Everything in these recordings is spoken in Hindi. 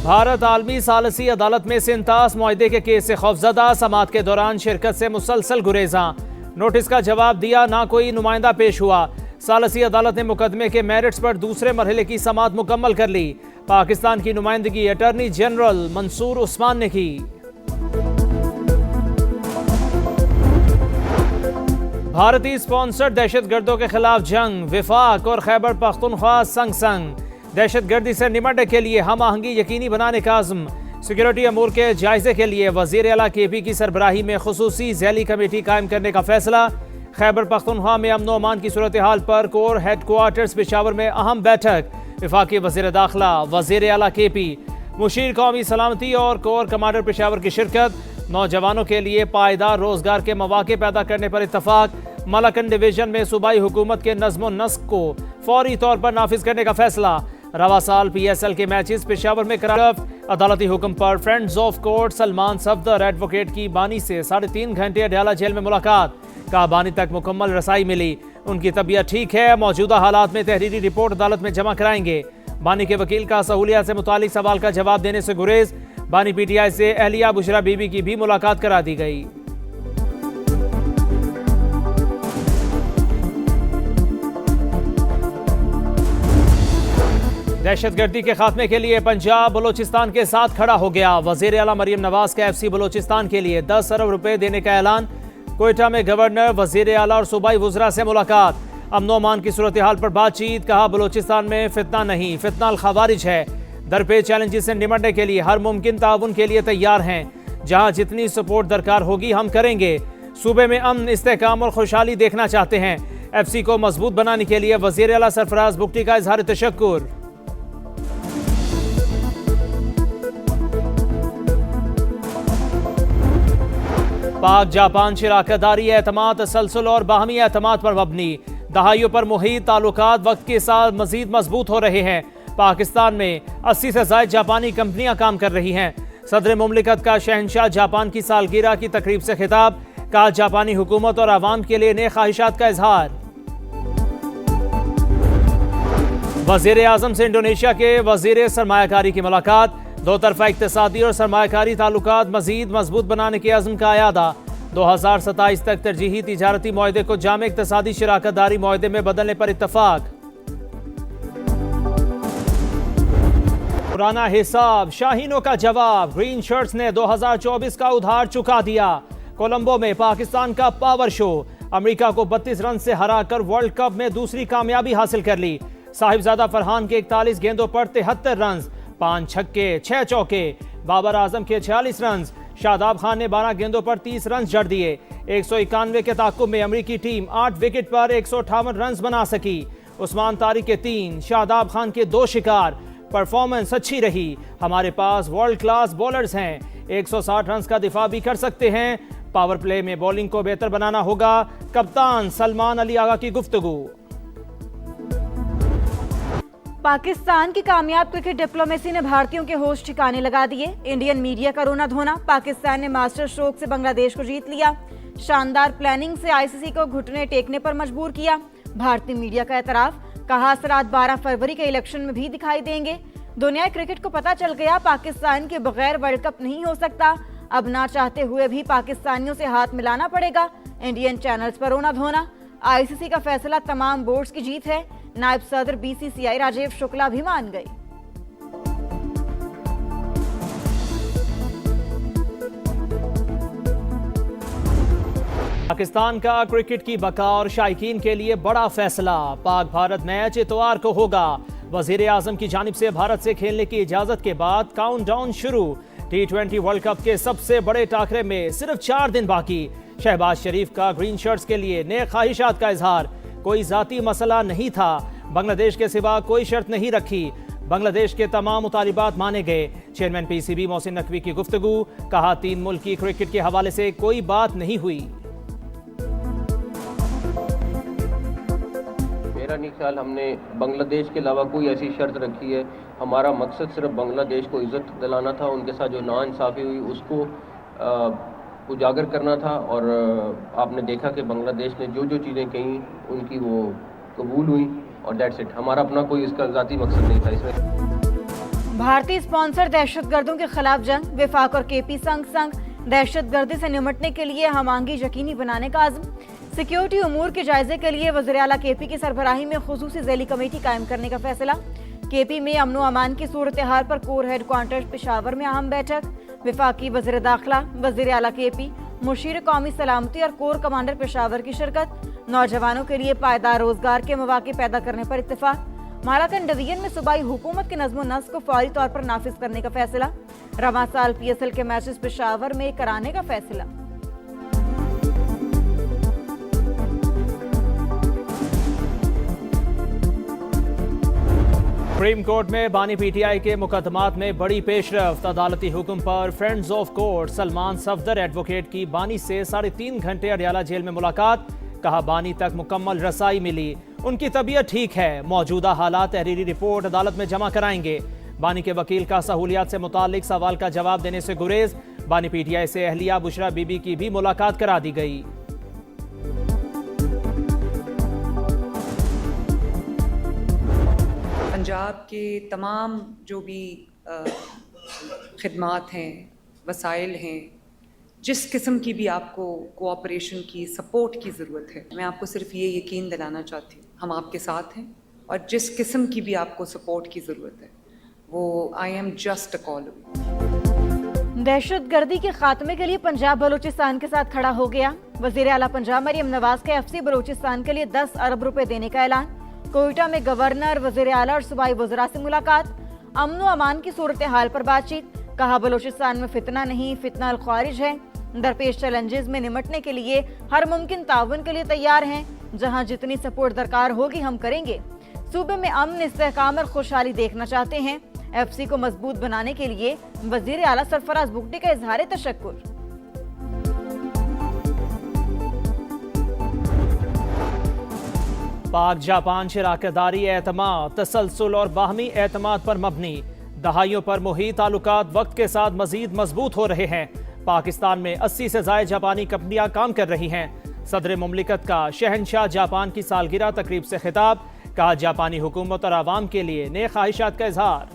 भारत आलमी सालसी अदालत में सिंतास मुआहदे के केस से खौफजदा, समाअत के दौरान शिरकत से मुसलसल गुरेजा। नोटिस का जवाब दिया, ना कोई नुमाइंदा पेश हुआ। सालसी अदालत ने मुकदमे के मेरिट्स पर दूसरे मरहले की समाअत मुकम्मल कर ली। पाकिस्तान की नुमाइंदगी अटॉर्नी जनरल मंसूर उस्मान ने की। भारतीय स्पॉन्सर्ड दहशतगर्दों के खिलाफ जंग, विफाक और खैबर पख्तूनख्वा संग संग। दहशतगर्दी से निपटने के लिए हम आहंगी यकीनी बनाने का आज़म। सिक्योरिटी अमूर के जायजे के लिए वज़ीर आला KP की सरबराही में खुसूसी ज़ैली कमेटी कायम करने का फैसला। खैबर पख्तूनख्वा में अमन अमान की सूरत हाल पर कोर हेडक्वार्टर्स पेशावर में अहम बैठक। वफाकी वज़ीर दाखिला, वज़ीर आला KP, मुशीर कौमी सलामती और कोर कमांडर पेशावर की शिरकत। नौजवानों के लिए पायदार रोजगार के मौके पैदा करने पर इत्तफाक। मलकन डिवीजन में सूबाई हुकूमत के नज़्म नस्क को फौरी तौर पर नाफिज करने का फैसला। रवा साल PSL के मैचेस पेशावर में करार। अदालती हुक्म पर friends of court Salman Safdar advocate की बानी से 3.5 घंटे अडयाला जेल में मुलाकात। कहा बानी तक मुकम्मल रसाई मिली, उनकी तबीयत ठीक है, मौजूदा हालात में तहरीरी रिपोर्ट अदालत में जमा कराएंगे। बानी के वकील का सहूलियत से मुतालिक सवाल का जवाब देने से गुरेज। बानी PTI से अहलिया बुशरा बीबी की भी मुलाकात करा दी गई। दहशतगर्दी के खात्मे के लिए पंजाब बलोचिस्तान के साथ खड़ा हो गया। वज़ीर आला मरियम नवाज का FC बलोचिस्तान के लिए 10 अरब रुपए देने का ऐलान। कोयटा में गवर्नर, वज़ीर आला और सूबाई वुज़रा से मुलाकात। अमन अमान की सूरत हाल पर बातचीत। कहा बलोचिस्तान में फितना नहीं, फितना अल खवारिज है। दरपेश चैलेंजेस से निपटने के लिए हर मुमकिन ताउन के लिए तैयार हैं। जहां जितनी सपोर्ट दरकार होगी हम करेंगे। सूबे में अमन, इस्तेहकाम और खुशहाली देखना चाहते हैं। FC को मजबूत बनाने के लिए वज़ीर आला सरफराज बुगटी का इजहार तशक्कुर। पाक जापान शराकतदारी, एतमाद, तसलसल और बाहमी एतमाद पर मबनी। दहाइयों पर मुहीत ताल्लुकात वक्त के साथ मजीद मजबूत हो रहे हैं। पाकिस्तान में 80 से ज़ायद जापानी कंपनियां काम कर रही हैं। सदर मुमलिकत का शहंशाह जापान की सालगिरह की तकरीब से खिताब। कहा जापानी हुकूमत और आवाम के लिए नए ख्वाहिशात का इजहार। वज़ीर आज़म से इंडोनेशिया के वज़ीर सरमायाकारी की मुलाकात। दो तरफा इक्तिसादी और सरमायाकारी ताल्लुकात मजीद मजबूत बनाने के अज़्म का अयादा। 2027 तक तरजीही तिजारती मुआहदे को जामे इक्तिसादी शराकतदारी मुआहदे में बदलने पर इत्तफाक। पुराना हिसाब, शाहीनों का जवाब। ग्रीन शर्ट्स ने 2024 का उधार चुका दिया। कोलंबो में पाकिस्तान का पावर शो। अमेरिका को 32 रन से हराकर वर्ल्ड कप में दूसरी कामयाबी हासिल कर ली। साहिबजादा फरहान के 41 गेंदों पर 73 रन, 5 छक्के 6 चौके। बाबर आजम के 46 रन। शादाब खान ने 12 गेंदों पर 30 रन जड़ दिए। 191 के ताकुब में अमेरिकी टीम 8 विकेट पर 158 रन बना सकी। उस्मान तारिक के 3, शादाब खान के 2 शिकार। परफॉर्मेंस अच्छी रही। हमारे पास वर्ल्ड क्लास बॉलर्स हैं, 160 रन का दिफा भी कर सकते हैं। पावर प्ले में बॉलिंग को बेहतर बनाना होगा। कप्तान सलमान अली आगा की गुफ्तगू। पाकिस्तान की कामयाब क्रिकेट डिप्लोमेसी ने भारतीयों के होश ठिकाने लगा दिए। इंडियन मीडिया का रोना धोना। पाकिस्तान ने मास्टर स्ट्रोक से बांग्लादेश को जीत लिया। शानदार प्लानिंग से ICC को घुटने टेकने पर मजबूर किया। भारतीय मीडिया का एतराफ। कहा असरात 12 फरवरी के इलेक्शन में भी दिखाई देंगे। दुनिया क्रिकेट को पता चल गया पाकिस्तान के बगैर वर्ल्ड कप नहीं हो सकता। अब ना चाहते हुए भी पाकिस्तानियों से हाथ मिलाना पड़ेगा। इंडियन चैनल्स पर रोना धोना। ICC का फैसला तमाम बोर्ड्स की जीत है। नायब सदर BCCI राजीव शुक्ला भी मान गए। पाकिस्तान का क्रिकेट की बका और शायकीन के लिए बड़ा फैसला। पाक भारत मैच इतवार को होगा। वज़ीर आज़म की जानिब से भारत से खेलने की इजाजत के बाद काउंटडाउन शुरू। T20 वर्ल्ड कप के सबसे बड़े टाकरे में सिर्फ 4 दिन बाकी। शहबाज शरीफ का ग्रीन शर्ट्स के लिए नए ख्वाहिशात का इजहार। कोई जाती मसला नहीं था। बांग्लादेश के सिवा कोई शर्त नहीं रखी। बांग्लादेश के तमाम मुतालिबात माने गए। चेयरमैन PCB मोहसिन नकवी की गुफ्तगू। कहा 3 मुल्क की क्रिकेट के हवाले से कोई बात नहीं हुई। मेरा नहीं ख्याल हमने बांग्लादेश के अलावा कोई ऐसी शर्त रखी है। हमारा मकसद सिर्फ बांग्लादेश को इज़्ज़त दिलाना था। उनके साथ जो नाइंसाफ़ी हुई उसको उजागर करना था। और आपने देखा कि बांग्लादेश ने जो जो चीज़ें कहीं उनकी वो कबूल हुई और दैट्स इट। हमारा अपना कोई इसका ज़ाती मकसद नहीं था इसमें। भारतीय स्पॉन्सर दहशतगर्दों के खिलाफ जंग, विफाक और केपी संग संग दहशतगर्दी से निपटने के लिए हमांगी यकीनी बनाने का आज़म। सिक्योरिटी उमूर के जायजे के लिए वज़ीर आला केपी की सरबराही में खुसूसी ज़ैली कमेटी कायम करने का फैसला। केपी में अमन व अमान की सूरत हाल पर कोर हेडक्वार्टर पेशावर में अहम बैठक। विफाकी वज़ीर दाखिला, वज़ीर आला केपी, मुशीर कौमी सलामती और कोर कमांडर पेशावर की शिरकत। नौजवानों के लिए पायदार रोजगार के मौके पैदा करने पर इत्तेफाक। मालाकन डिवीजन में सूबाई हुकूमत के नज़्म नस्क को फौरी तौर पर नाफिज करने का फैसला। रवां साल PSL के मैचेस पेशावर में कराने का फैसला। सुप्रीम कोर्ट में बानी PTI के मुकदमात में बड़ी पेशरफ्त। अदालती हुक्म पर friends of court Salman Safdar advocate की बानी से 3.5 घंटे अडयाला जेल में मुलाकात। कहा बानी तक मुकम्मल रसाई मिली, उनकी तबीयत ठीक है। मौजूदा हालात तहरीरी रिपोर्ट अदालत में जमा कराएंगे। बानी के वकील का सहूलियात से मुतालिक सवाल का जवाब देने से गुरेज। बानी PTI से अहलिया बुशरा बीबी की भी मुलाकात करा दी गई। पंजाब के तमाम जो भी खिदमात हैं, वसाइल हैं, जिस किस्म की भी आपको कोऑपरेशन की, सपोर्ट की ज़रूरत है, मैं आपको सिर्फ ये यकीन दिलाना चाहती हूँ, हम आपके साथ हैं। और जिस किस्म की भी आपको सपोर्ट की ज़रूरत है, वो I am just a call away. दहशतगर्दी के खात्मे के लिए पंजाब बलूचिस्तान के साथ खड़ा हो गया। वज़ीर आला पंजाब मरियम नवाज का FC बलूचिस्तान के लिए 10 अरब रुपए देने का ऐलान। कोयटा में गवर्नर, वज़ीर आला और सूबाई वज़रा से मुलाकात। अमन व अमान की सूरत हाल पर बातचीत। कहा बलूचिस्तान में फितना नहीं, फितना अल ख्वारिज है। दरपेश चैलेंजेस में निपटने के लिए हर मुमकिन ताउन के लिए तैयार हैं। जहां जितनी सपोर्ट दरकार होगी हम करेंगे। सूबे में अमन, इस्तेहकाम और खुशहाली देखना चाहते हैं। FC को मजबूत बनाने के लिए वज़ीर आला सरफराज बुगटी का इजहार तशक्कुर। पाक जापान शराकतदारी एतमाद, तसलसल और बाहमी एतमाद पर मबनी। दहाइयों पर मुही ताल्लुकात वक्त के साथ मजीद मजबूत हो रहे हैं। पाकिस्तान में 80 से ज़ायद जापानी कंपनियां काम कर रही हैं। सदर मुमलिकत का शहनशाह जापान की सालगिरह तकरीब से खिताब। कहा जापानी हुकूमत और आवाम के लिए नेक ख्वाहिशात का इजहार।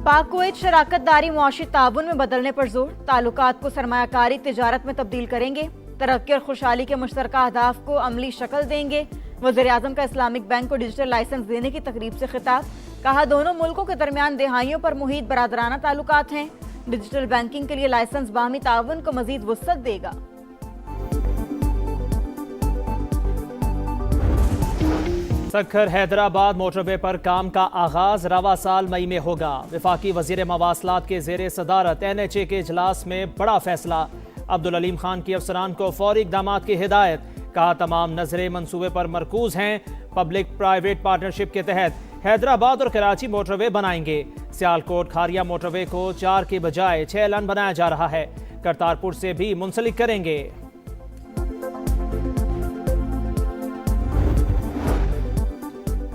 पाक कुवैत शराकतदारी मुआशी ताउन में बदलने पर जोर। ताल्लुकात को सरमायाकारी तिजारत में तब्दील करेंगे। तरक्की और खुशहाली के मुश्तरका अहदाफ को अमली शक्ल देंगे। वज़ीर आज़म का इस्लामिक बैंक को डिजिटल लाइसेंस देने की तकरीब से खिताब। कहा दोनों मुल्कों के दरमियान दिहाइयों पर मुहित बरादराना ताल्लुकात हैं। डिजिटल बैंकिंग के लिए लाइसेंस बाहमी ताउन को मजीद वुसअत देगा। सखर हैदराबाद मोटरवे पर काम का आगाज रवा साल मई में होगा। वफाकी वजीर मवासलात के जेर सदारत NHA के इजलास में बड़ा फैसला। अब्दुल अलीम खान की अफसरान को फौरी इक़दामात की हिदायत। कहा तमाम नजरें मंसूबे पर मरकूज हैं। पब्लिक प्राइवेट पार्टनरशिप के तहत हैदराबाद और कराची मोटरवे बनाएंगे। सियालकोट खारिया मोटरवे को 4 के बजाय 6 लाइन बनाया जा रहा है। करतारपुर से भी मुंसलिक करेंगे।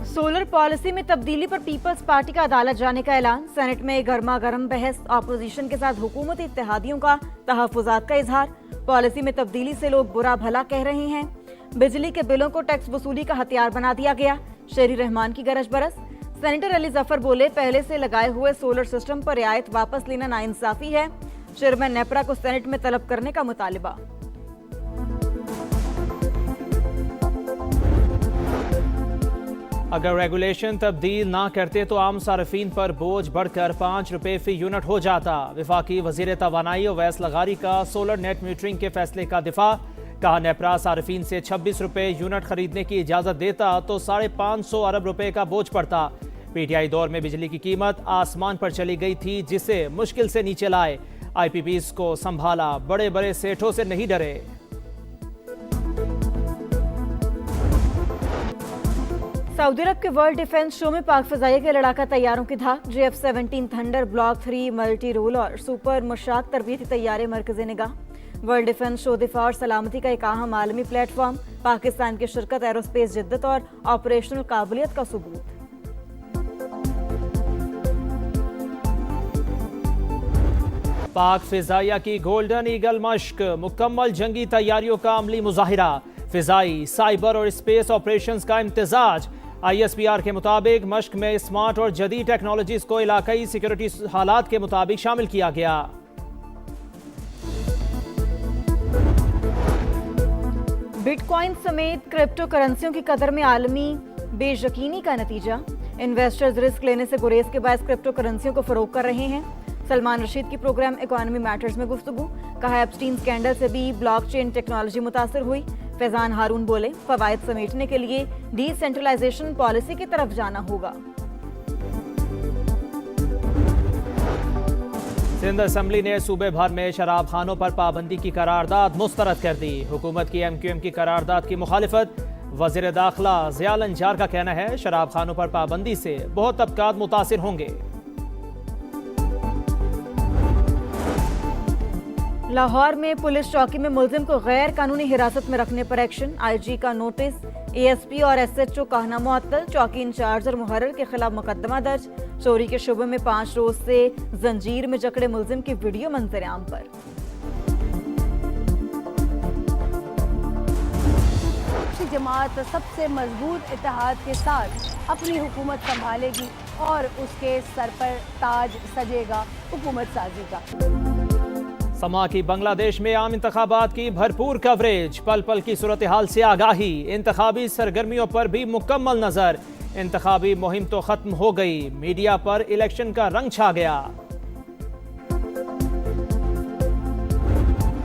सोलर पॉलिसी में तब्दीली पर पीपल्स पार्टी का अदालत जाने का ऐलान। सेनेट में गर्मा गर्म बहस। अपोजिशन के साथ हुकूमती इत्तेहादियों का तहफ़्फ़ुज़ात का इजहार। पॉलिसी में तब्दीली से लोग बुरा भला कह रहे हैं। बिजली के बिलों को टैक्स वसूली का हथियार बना दिया गया। शेरी रहमान की गरज बरस। सेनेटर अली जफर बोले पहले से लगाए हुए सोलर सिस्टम पर रियायत वापस लेना नाइंसाफी है। चेयरमैन नेपरा को सेनेट में तलब करने का मुतालिबा। अगर रेगुलेशन तब्दील ना करते तो आम सार्फिन पर बोझ बढ़कर 5 रुपये फी यूनिट हो जाता। वफाकी वजीर तवानाई अवैस लगारी का सोलर नेट मीटरिंग के फैसले का दिफा। कहा नेपरा सार्फिन से 26 रुपये यूनिट खरीदने की इजाज़त देता तो 550 अरब रुपये का बोझ पड़ता। PTI दौर में बिजली की कीमत आसमान पर चली गई थी, जिसे मुश्किल से नीचे लाए। IPPs को संभाला, बड़े बड़े सेठों से नहीं डरे। सऊदी अरब के वर्ल्ड डिफेंस शो में पाक फ़िज़ाइया के लड़ाका तैयारों की धाक। JF-17 Thunder, block 3 multi role और सुपर मुशाक तरबियती तैयारे मरकज़ निगाह। वर्ल्ड डिफेंस शो दिफा और सलामती का एक अहम आलमी प्लेटफॉर्म। पाकिस्तान की शिरकत एरोस्पेस जिद्दत और ऑपरेशनल काबिलियत का सबूत। पाक फ़िज़ाइया की गोल्डन ईगल मश्क, मुकम्मल जंगी तैयारियों का अमली मुजाहिरा। फ़िज़ाई, साइबर और स्पेस ऑपरेशंस का इम्तिजाज। ISPR के मुताबिक मश्क में स्मार्ट और जदीद टेक्नोलॉजीज को इलाकाई सिक्योरिटी हालात के मुताबिक शामिल किया गया। बिटकॉइन समेत क्रिप्टो करेंसियों की कदर में आलमी बेयकीनी का नतीजा। इन्वेस्टर्स रिस्क लेने से गुरेज के बायस क्रिप्टो करेंसियों को फरोग कर रहे हैं। सलमान रशीद की प्रोग्राम इकोनॉमी मैटर्स में गुफ्तगू। कहा एप्स्टीन स्कैंडल से भी ब्लॉकचेन टेक्नोलॉजी मुतासर हुई। फैजान हारून बोले फवायद समेटने के लिए डिसेंट्रलाइजेशन पॉलिसी की तरफ जाना होगा। सिंध असेंबली ने सूबे भर में शराब खानों पर पाबंदी की करारदाद मुस्तरद कर दी। हुकूमत की MQM की करारदाद की मुखालिफत। वज़ीर दाखिला ज़ियाल अंजार का कहना है शराब खानों पर पाबंदी से बहुत तबकात मुतासिर होंगे। लाहौर में पुलिस चौकी में मुलजिम को गैर कानूनी हिरासत में रखने पर एक्शन। IG का नोटिस। ASP और SHO कहना मुअत्तल। चौकी इंचार्ज और मुहर्रिर के खिलाफ मुकदमा दर्ज। चोरी के शुबे में 5 रोज से जंजीर में जकड़े मुलजिम की वीडियो मंजर आम पर। जमात सबसे मजबूत इत्तेहाद के साथ अपनी हुकूमत संभालेगी और उसके सर पर ताज सजेगा हुकूमत साजी का। समा की बांग्लादेश में आम इंतखाबात की भरपूर कवरेज। पल पल की सूरत हाल से आगाही। इंतखाबी सरगर्मियों पर भी मुकम्मल नजर। इंतखाबी मुहिम तो खत्म हो गई, मीडिया पर इलेक्शन का रंग छा गया।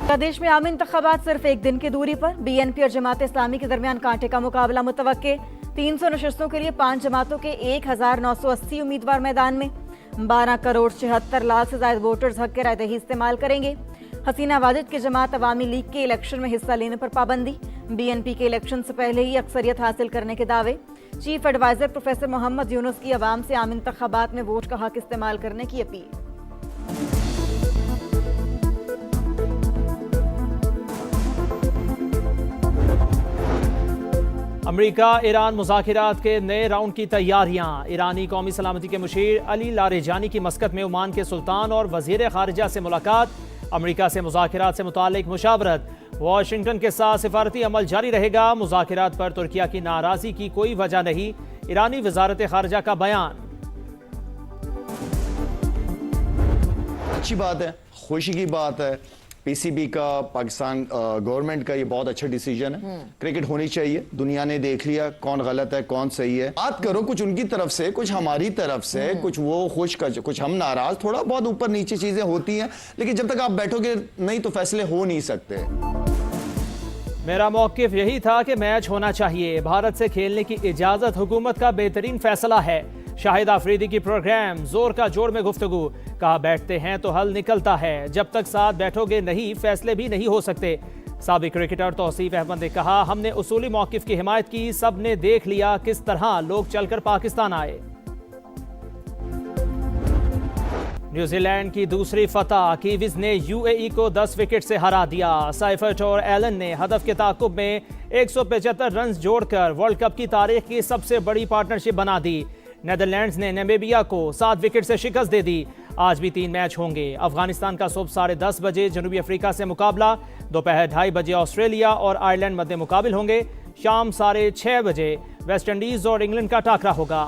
प्रदेश में आम इंतखाबात सिर्फ एक दिन की दूरी पर। BNP और जमात इस्लामी के दरमियान कांटे का मुकाबला मुतवक्के। 300 नशस्तों के लिए 5 जमातों के 1980 उम्मीदवार मैदान में। 12 करोड़ 76 लाख से ज्यादा वोटर्स हक के रायदही इस्तेमाल करेंगे। हसीना वाजिद की जमात अवामी लीग के इलेक्शन में हिस्सा लेने पर पाबंदी। BNP के इलेक्शन से पहले ही अक्सरियत हासिल करने के दावे। Chief adviser professor Mohammad Yunus की अवाम से आम इंतखाबात में वोट का हक इस्तेमाल करने की अपील। अमेरिका ईरान मुज़ाकिरात के नए राउंड की तैयारियां। ईरानी कौमी सलामती के मुशीर अली लारेजानी की मस्कत में ओमान के सुल्तान और वजीर खारिजा से मुलाकात। अमेरिका से मुज़ाकिरात से मुतालिक मुशावरत। वाशिंगटन के साथ सिफारती अमल जारी रहेगा। मुज़ाकिरात पर तुर्किया की नाराज़गी की कोई वजह नहीं, ईरानी वजारत खारिजा का बयान। अच्छी बात है, खुशी की बात है। PCB का, पाकिस्तान गवर्नमेंट का ये बहुत अच्छा डिसीजन है। क्रिकेट होनी चाहिए। दुनिया ने देख लिया कौन गलत है कौन सही है। बात करो कुछ उनकी तरफ से, कुछ हमारी तरफ से, कुछ वो खुश, कुछ हम नाराज। थोड़ा बहुत ऊपर नीचे चीजें होती हैं, लेकिन जब तक आप बैठोगे नहीं तो फैसले हो नहीं सकते। मेरा मौक़िफ़ यही था कि मैच होना चाहिए। भारत से खेलने की इजाज़त हुकूमत का बेहतरीन फैसला है। शाहिद आफरीदी की प्रोग्राम जोर का जोड़ में गुफ्तगू। कहा बैठते हैं तो हल निकलता है, जब तक साथ बैठोगे नहीं फैसले भी नहीं हो सकते। साबिक क्रिकेटर तौसीफ अहमद ने कहा हमने उसूली मौक़िफ़ की हिमायत की, सब ने देख लिया किस तरह लोग चलकर पाकिस्तान आए। न्यूजीलैंड की दूसरी फतह। कीवीज ने UAE को 10 विकेट से हरा दिया। साइफर्ट और एलन ने हदफ के ताकुब में 175 रन जोड़कर वर्ल्ड कप की तारीख की सबसे बड़ी पार्टनरशिप बना दी। नेदरलैंड्स ने नामीबिया को 7 विकेट से शिकस्त दे दी। आज भी 3 मैच होंगे। अफगानिस्तान का सुबह 10:30 बजे जनूबी अफ्रीका से मुकाबला। दोपहर 2:30 बजे ऑस्ट्रेलिया और आयरलैंड मध्य मुकाबिल होंगे। शाम 6:30 बजे वेस्ट इंडीज और इंग्लैंड का टाकरा होगा।